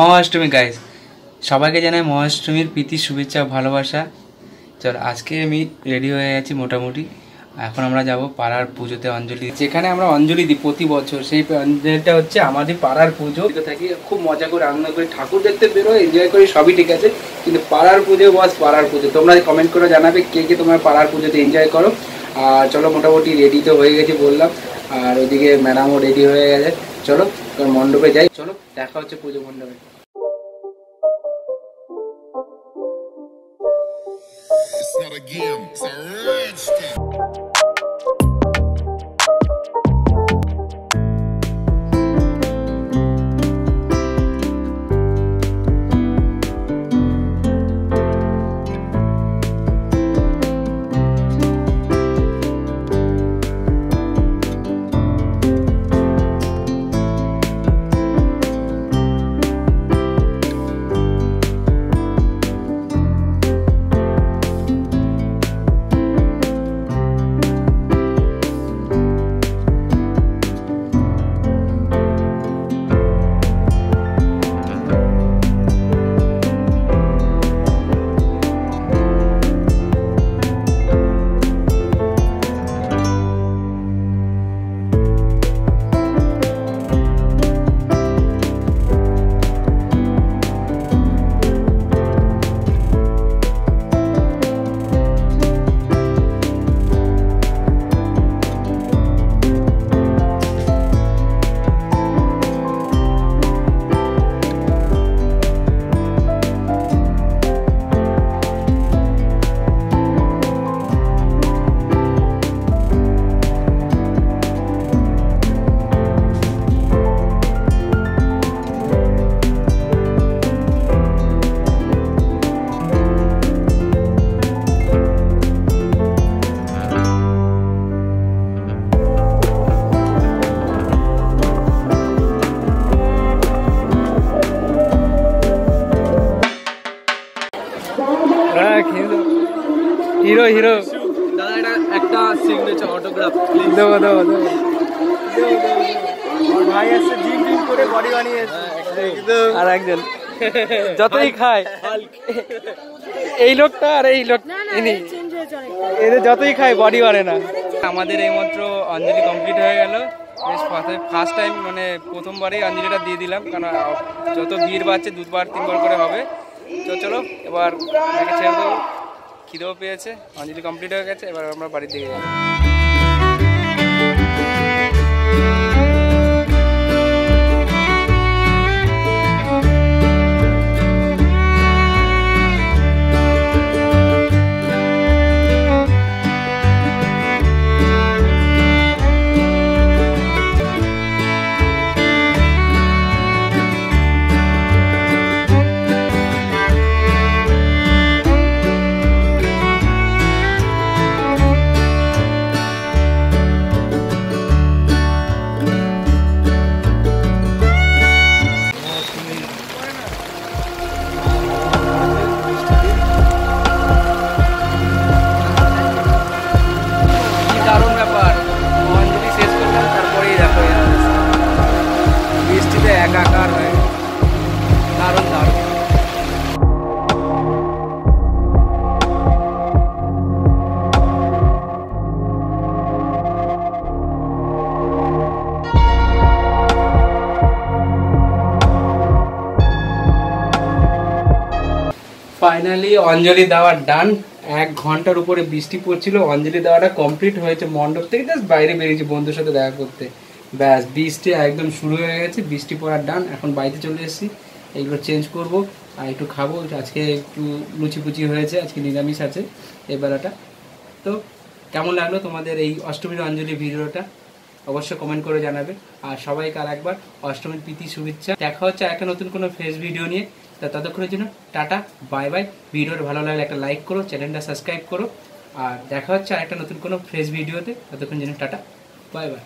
Mahashtami guys, সবাইকে জানাই মহাষ্টমীর প্রীতি শুভেচ্ছা ভালোবাসা। চল আজকে আমি রেডি হয়ে গেছি মোটামুটি। এখন আমরা যাব পাড়ার পুজোতে অঞ্জলি, যেখানে আমরা অঞ্জলি দিই প্রতি বছর। সেই অঞ্জলিটা হচ্ছে আমাদের পাড়ার পুজো থাকি, খুব মজা করে আনন্দ করি, ঠাকুর দেখতে বেরো, এনজয় করি, সবই ঠিক আছে, কিন্তু পাড়ার পুজো বস পাড়ার পুজো। তোমরা কমেন্ট করে জানাবে কে কে তোমার পাড়ার পুজোতে এনজয় করো। আর চলো মোটামুটি রেডি তো হয়ে গেছি বললাম, আর ওইদিকে ম্যাডামও রেডি হয়ে গেছে। চলো মণ্ডপে যাই, চলো দেখা হচ্ছে পুজো মণ্ডপে। It's not a game, it's a rich thing. Hero hero দাদা, এটা একটা সিগনেচার অটোগ্রাফ দেবো দেবো দেবো। ভাই আসছে জিম টিম করে বডি বানিয়ে আর একজন যতই খায় এই লোকটা আর এই লোক, এদের যতই খায় বডি বাড়ে না। আমাদের এই মাত্র অঞ্জলি কমপ্লিট হয়ে গেল। বেশ ফার্স্ট টাইম, মানে প্রথমবারই অঞ্জলিটা দিয়ে দিলাম, কারণ যত ভিড় বাড়ছে 2বার 3বার করে হবে। তো চলো এবার ছেড়ে দেবো, খিদেও পেয়েছে, অঞ্জলি কমপ্লিট হয়ে গেছে, এবার আমরা বাড়ির দিকে যাবো। ফাইনালি অঞ্জলি দেওয়া ডান। 1 ঘন্টার উপরে বৃষ্টি পড়ছিল, অঞ্জলি দেওয়াটা কমপ্লিট হয়েছে। মণ্ডপ থেকে জাস্ট বাইরে বেরিয়েছি বন্ধুর সাথে দেখা করতে, ব্যাস বৃষ্টি একদম শুরু হয়ে গেছে, বৃষ্টি পড়ার ডান। এখন বাড়িতে চলে এসেছি, এইগুলো চেঞ্জ করব আর একটু খাবো। আজকে একটু লুচি ফুচি হয়েছে, আজকে নিরামিষ আছে এই বেলাটা। তো কেমন লাগলো তোমাদের এই অষ্টমীর অঞ্জলি ভিডিওটা অবশ্যই কমেন্ট করে জানাবে। আর সবাইকে আর একবার অষ্টমীর প্রীতি শুভেচ্ছা। দেখা হচ্ছে একটা নতুন কোনো ফ্রেশ ভিডিও নিয়ে। ততক্ষণের জন্য টাটা, বাই বাই। ভিডিওটা ভালো লাগলে একটা লাইক করো, চ্যানেলটা সাবস্ক্রাইব করো, আর দেখা হচ্ছে আরেকটা নতুন কোনো ফ্রেশ ভিডিওতে। ততক্ষণ জন্য টাটা, বাই বাই।